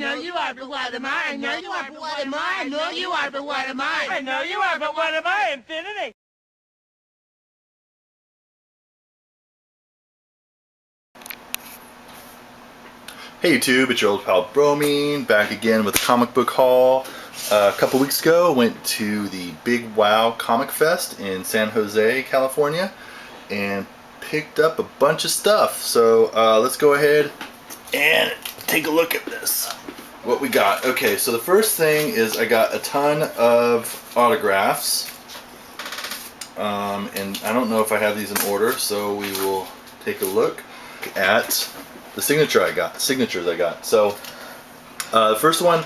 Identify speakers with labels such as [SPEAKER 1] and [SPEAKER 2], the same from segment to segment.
[SPEAKER 1] know you are, but what am I? I know you are, but what am I? I know you are, but what am I? I know you are, but what am I? Infinity.
[SPEAKER 2] Hey YouTube, it's your old pal Bromine, back again with a comic book haul. A couple weeks ago, went to the Big Wow Comic Fest in San Jose, California, and picked up a bunch of stuff. So let's go ahead and take a look at this. What we got. Okay, so the first thing is I got a ton of autographs. And I don't know if I have these in order, so we will take a look at the signatures I got. So the first one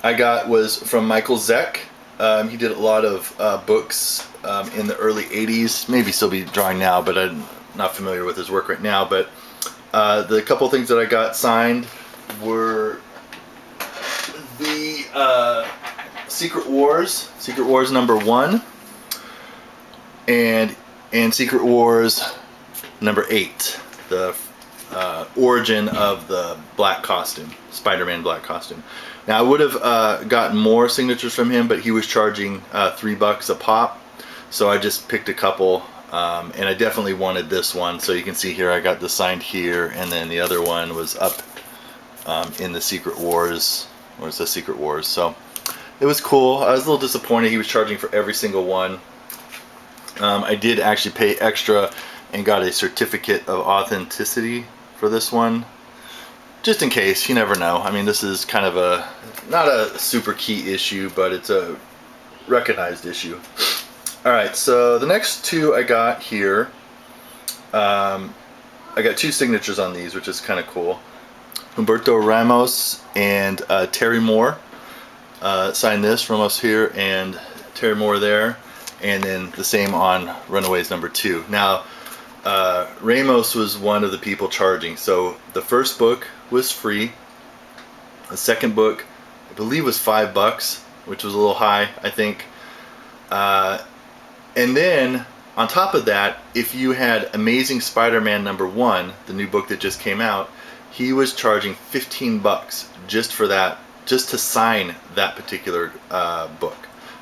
[SPEAKER 2] I got was from Michael Zeck. He did a lot of books in the early 80s. Maybe still be drawing now, but I'm not familiar with his work right now. But the couple things that I got signed were the Secret Wars #1 and Secret Wars #8, the origin of the black costume, Spider-Man black costume. Now I would have gotten more signatures from him, but he was charging $3 a pop, so I just picked a couple, and I definitely wanted this one. So you can see here I got this signed here, and then the other one was up in the Secret Wars, or it says Secret Wars. So it was cool. I was a little disappointed he was charging for every single one. I did actually pay extra and got a certificate of authenticity for this one, just in case. You never know. I mean, this is kind of not a super key issue, but it's a recognized issue. Alright, so the next two I got here, I got two signatures on these, which is kind of cool. Humberto Ramos and Terry Moore signed this. Ramos here and Terry Moore there. And then the same on Runaways #2. Now, Ramos was one of the people charging. So the first book was free. The second book, I believe, was $5, which was a little high, I think. And then on top of that, if you had Amazing Spider-Man #1, the new book that just came out, he was charging $15 just for that, just to sign that particular book,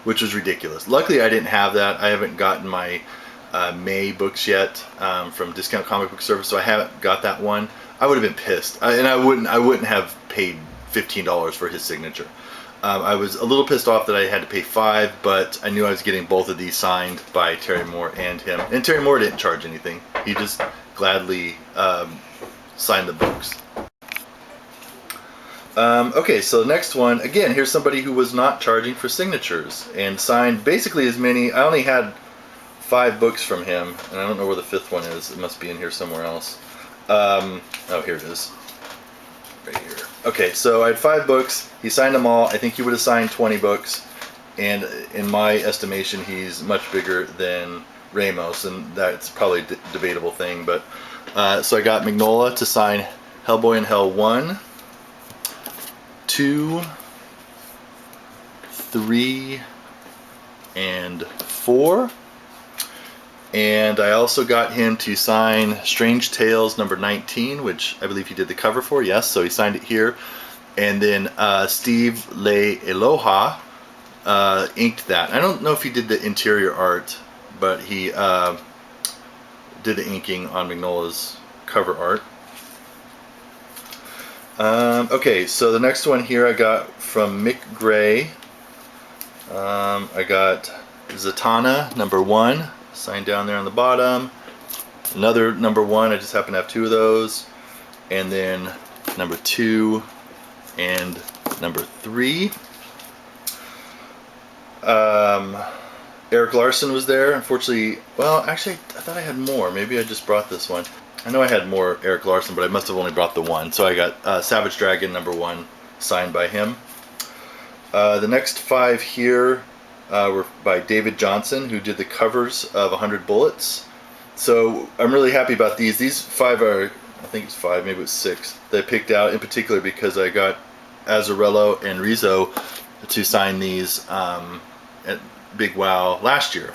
[SPEAKER 2] which was ridiculous. Luckily, I didn't have that. I haven't gotten my May books yet from Discount Comic Book Service, so I haven't got that one. I would have been pissed, and I wouldn't have paid $15 for his signature. I was a little pissed off that I had to pay $5, but I knew I was getting both of these signed by Terry Moore and him. And Terry Moore didn't charge anything. He just gladly signed the books. Okay, so the next one, again, here's somebody who was not charging for signatures and signed basically as many. I only had 5 books from him, and I don't know where the 5th one is. It must be in here somewhere else. Oh, here it is. Right here. Okay, so I had 5 books. He signed them all. I think he would have signed 20 books, and in my estimation, he's much bigger than Ramos, and that's probably a debatable thing. But so I got Mignola to sign Hellboy in Hell 1, 2, 3, and 4. And I also got him to sign Strange Tales #19, which I believe he did the cover for. Yes, so he signed it here. And then Steve Leialoha inked that. I don't know if he did the interior art, but he did the inking on Mignola's cover art. Okay, so the next one here I got from Mick Gray. I got Zatanna #1, signed down there on the bottom. Another #1, I just happen to have 2 of those. And then #2 and #3. Eric Larson was there. Unfortunately, well, actually, I thought I had more. Maybe I just brought this one. I know I had more Eric Larson, but I must have only brought the one. So I got Savage Dragon #1 signed by him. The next 5 here were by David Johnson, who did the covers of 100 Bullets. So I'm really happy about these. These 5 are, I think it's 5, maybe it was 6, that I picked out in particular because I got Azzarello and Rizzo to sign these at Big Wow last year.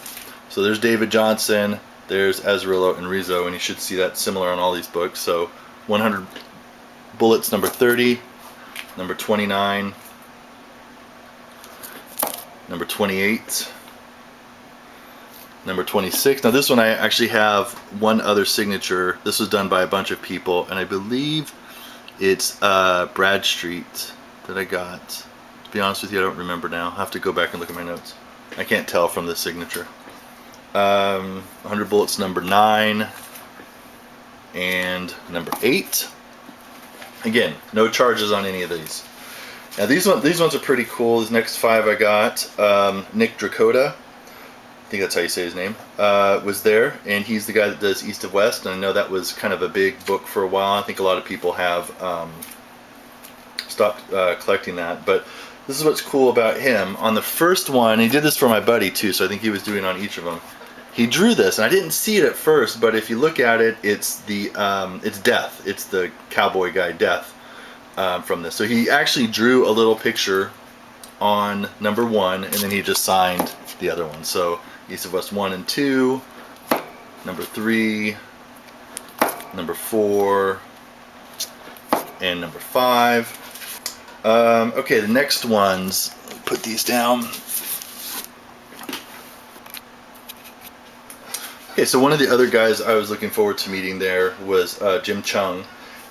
[SPEAKER 2] So there's David Johnson, there's Azzarello and Rizzo, and you should see that similar on all these books. So 100 Bullets #30, number 29, number 28, number 26. Now this one I actually have one other signature. This was done by a bunch of people, and I believe it's Bradstreet that I got. To be honest with you, I don't remember now. I'll have to go back and look at my notes. I can't tell from the signature. 100 Bullets number 9 and number 8. Again, no charges on any of these. Now these ones are pretty cool. These next 5 I got. Nick Dracota, I think that's how you say his name, was there, and he's the guy that does East of West, and I know that was kind of a big book for a while. I think a lot of people have stopped collecting that, but this is what's cool about him. On the first one, he did this for my buddy too, so I think he was doing on each of them. He drew this, and I didn't see it at first, but if you look at it, it's it's Death. It's the cowboy guy Death from this. So he actually drew a little picture on number 1, and then he just signed the other one. So East of West 1 and 2, number 3, number 4, and number 5. Okay, the next ones, put these down. Okay, so one of the other guys I was looking forward to meeting there was Cheung.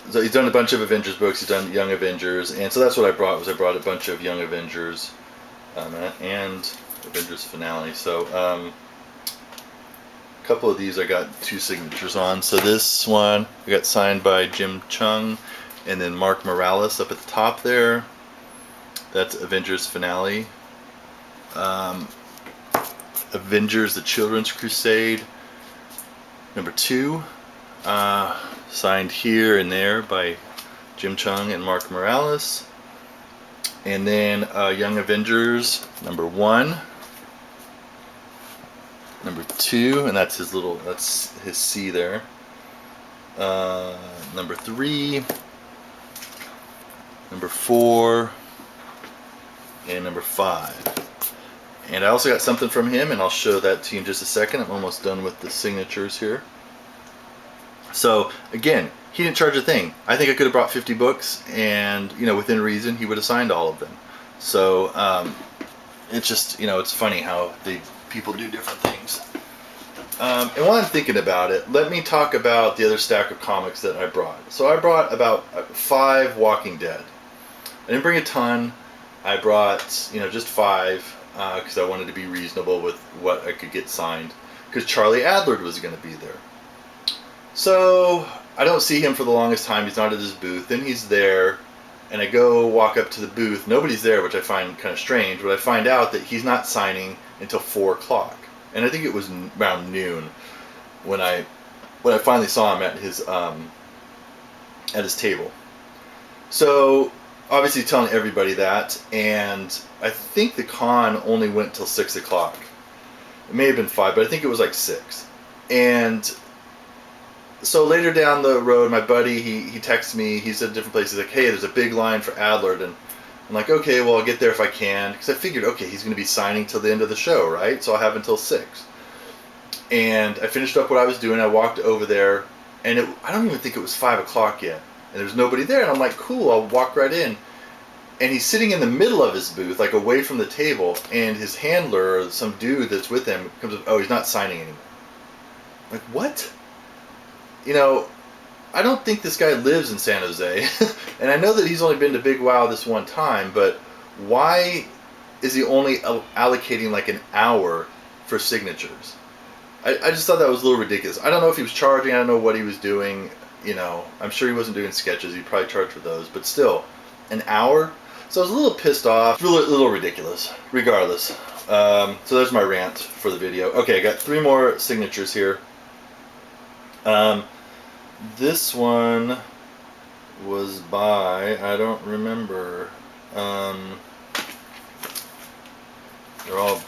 [SPEAKER 2] So he's done a bunch of Avengers books. He's done Young Avengers, and so that's what I brought. I brought a bunch of Young Avengers and Avengers Finale. So a couple of these I got 2 signatures on. So this one I got signed by Cheung, and then Mark Morales up at the top there. That's Avengers Finale. Avengers: The Children's Crusade, number 2, signed here and there by Cheung and Mark Morales. And then Young Avengers number 1, number 2, and that's his C there. Number 3, number 4, and number 5. And I also got something from him, and I'll show that to you in just a second. I'm almost done with the signatures here. So again, he didn't charge a thing. I think I could have brought 50 books, and within reason, he would have signed all of them. So it's just, it's funny how people do different things. And while I'm thinking about it, let me talk about the other stack of comics that I brought. So I brought about 5 Walking Dead. I didn't bring a ton. I brought, just 5 because I wanted to be reasonable with what I could get signed, because Charlie Adlard was going to be there. So I don't see him for the longest time. He's not at his booth. Then he's there, and I go walk up to the booth. Nobody's there, which I find kind of strange, but I find out that he's not signing until 4 o'clock. And I think it was around noon when I finally saw him at his table. So obviously telling everybody that, and I think the con only went till 6 o'clock. It may have been 5, but I think it was like 6. And so later down the road, my buddy, he texts me. He's at a different place. He's like, hey, there's a big line for Adlard. And I'm like, okay, well, I'll get there if I can. Because I figured, okay, he's going to be signing till the end of the show, right? So I'll have until 6. And I finished up what I was doing. I walked over there, and I don't even think it was 5 o'clock yet. And there's nobody there. And I'm like, cool, I'll walk right in. And he's sitting in the middle of his booth, like away from the table. And his handler, or some dude that's with him, comes up, oh, he's not signing anymore. I'm like, what? I don't think this guy lives in San Jose. And I know that he's only been to Big Wow this one time, but why is he only allocating like an hour for signatures? I just thought that was a little ridiculous. I don't know if he was charging. I don't know what he was doing. I'm sure he wasn't doing sketches. He probably charged for those. But still, an hour? So I was a little pissed off. A little ridiculous. Regardless. So there's my rant for the video. Okay, I got 3 more signatures here. This one was by, I don't remember. They're all,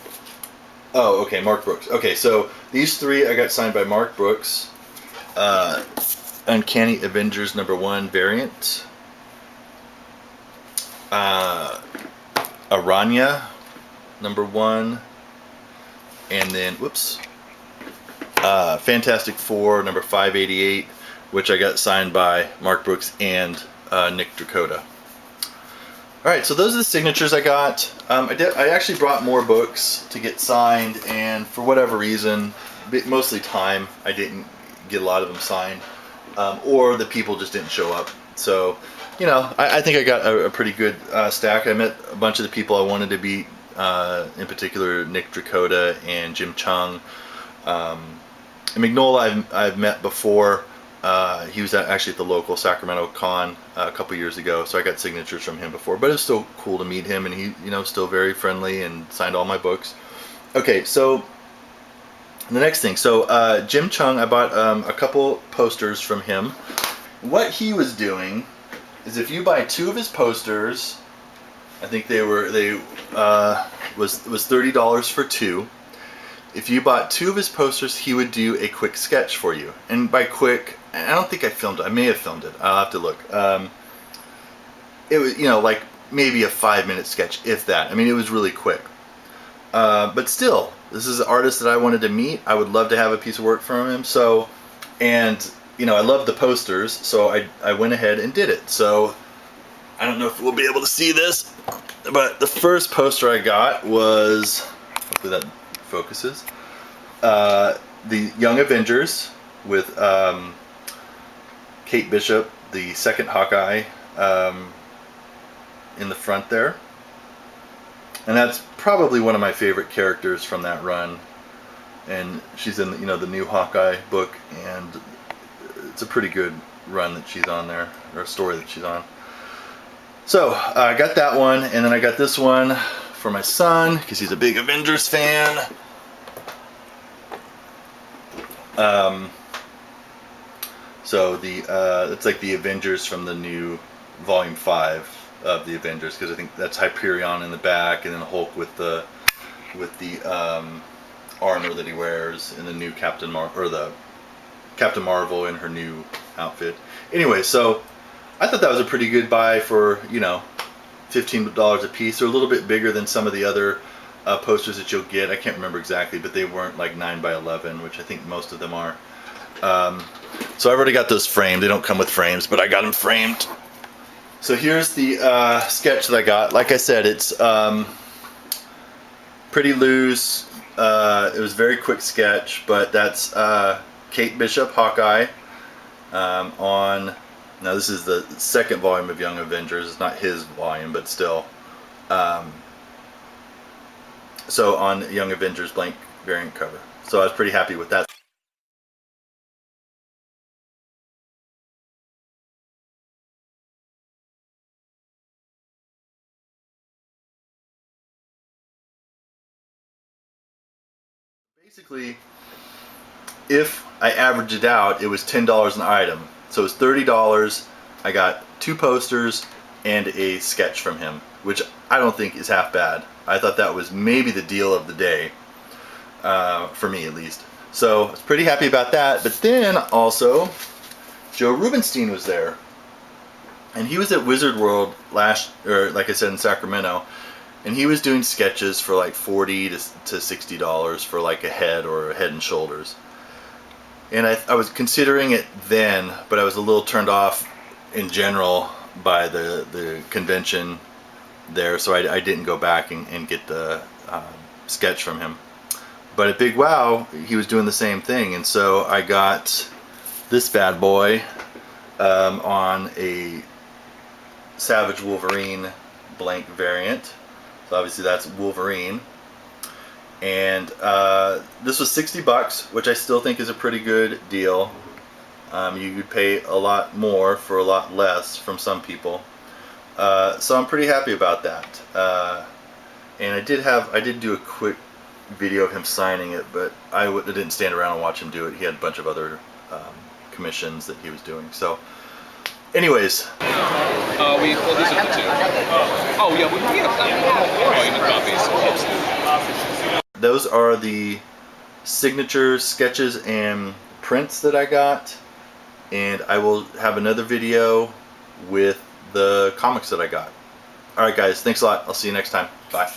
[SPEAKER 2] oh, okay, Mark Brooks. Okay, so these 3 I got signed by Mark Brooks. Uncanny Avengers #1 variant. Aranya #1. And then, whoops. Fantastic Four #588, which I got signed by Mark Brooks and Nick Dracota. Alright, so those are the signatures I got. I actually brought more books to get signed, and for whatever reason, mostly time, I didn't get a lot of them signed. Or the people just didn't show up. So, you know, I think I got a pretty good stack. I met a bunch of the people I wanted to beat, in particular Nick Dracota and Jim Cheung. Mignola I've met before. He was actually at the local Sacramento con a couple years ago, so I got signatures from him before. But it was still cool to meet him, and he, you know, still very friendly and signed all my books. Okay, so the next thing. So Jim Cheung, I bought a couple posters from him. What he was doing is if you buy 2 of his posters, I think was $30 for 2. If you bought 2 of his posters, he would do a quick sketch for you. And by quick, I don't think I filmed it. I may have filmed it. I'll have to look. It was, you know, like maybe a 5-minute sketch, if that. I mean, it was really quick. But still, this is an artist that I wanted to meet. I would love to have a piece of work from him. So, and, you know, I love the posters, so I went ahead and did it. So, I don't know if we'll be able to see this, but the first poster I got was, hopefully that focuses, the Young Avengers with Kate Bishop, the second Hawkeye, in the front there. And that's probably one of my favorite characters from that run. And she's in, you know, the new Hawkeye book, and it's a pretty good run that she's on there, or a story that she's on. So I got that one, and then I got this one for my son because he's a big Avengers fan. So it's like the Avengers from the new Volume 5 of the Avengers, because I think that's Hyperion in the back, and then Hulk with the armor that he wears, and the new Captain Marvel in her new outfit. Anyway, so I thought that was a pretty good buy for, you know, $15 a piece. They're a little bit bigger than some of the other posters that you'll get. I can't remember exactly, but they weren't like 9 by 11, which I think most of them are. So I've already got those framed. They don't come with frames, but I got them framed. So here's the sketch that I got. Like I said, it's pretty loose. It was a very quick sketch, but that's Kate Bishop, Hawkeye, on... Now this is the second volume of Young Avengers. It's not his volume, but still. So on Young Avengers blank variant cover. So I was pretty happy with that. Basically, if I average it out, it was $10 an item. So it was $30. I got 2 posters and a sketch from him, which I don't think is half bad. I thought that was maybe the deal of the day, for me at least. So I was pretty happy about that. But then also, Joe Rubenstein was there. And he was at Wizard World like I said, in Sacramento. And he was doing sketches for like $40 to $60 for like a head or a Head and Shoulders. And I was considering it then, but I was a little turned off in general by the convention there, so I didn't go back and get the sketch from him. But at Big Wow, he was doing the same thing, and so I got this bad boy on a Savage Wolverine blank variant. So obviously that's Wolverine. And this was $60, which I still think is a pretty good deal. You could pay a lot more for a lot less from some people. So I'm pretty happy about that. And I did do a quick video of him signing it, but I didn't stand around and watch him do it. He had a bunch of other commissions that he was doing. So, anyways.
[SPEAKER 3] Well, these are the 2. Oh, yeah, we can get copies.
[SPEAKER 2] Those are the signature sketches and prints that I got, and I will have another video with the comics that I got. Alright guys, thanks a lot. I'll see you next time. Bye.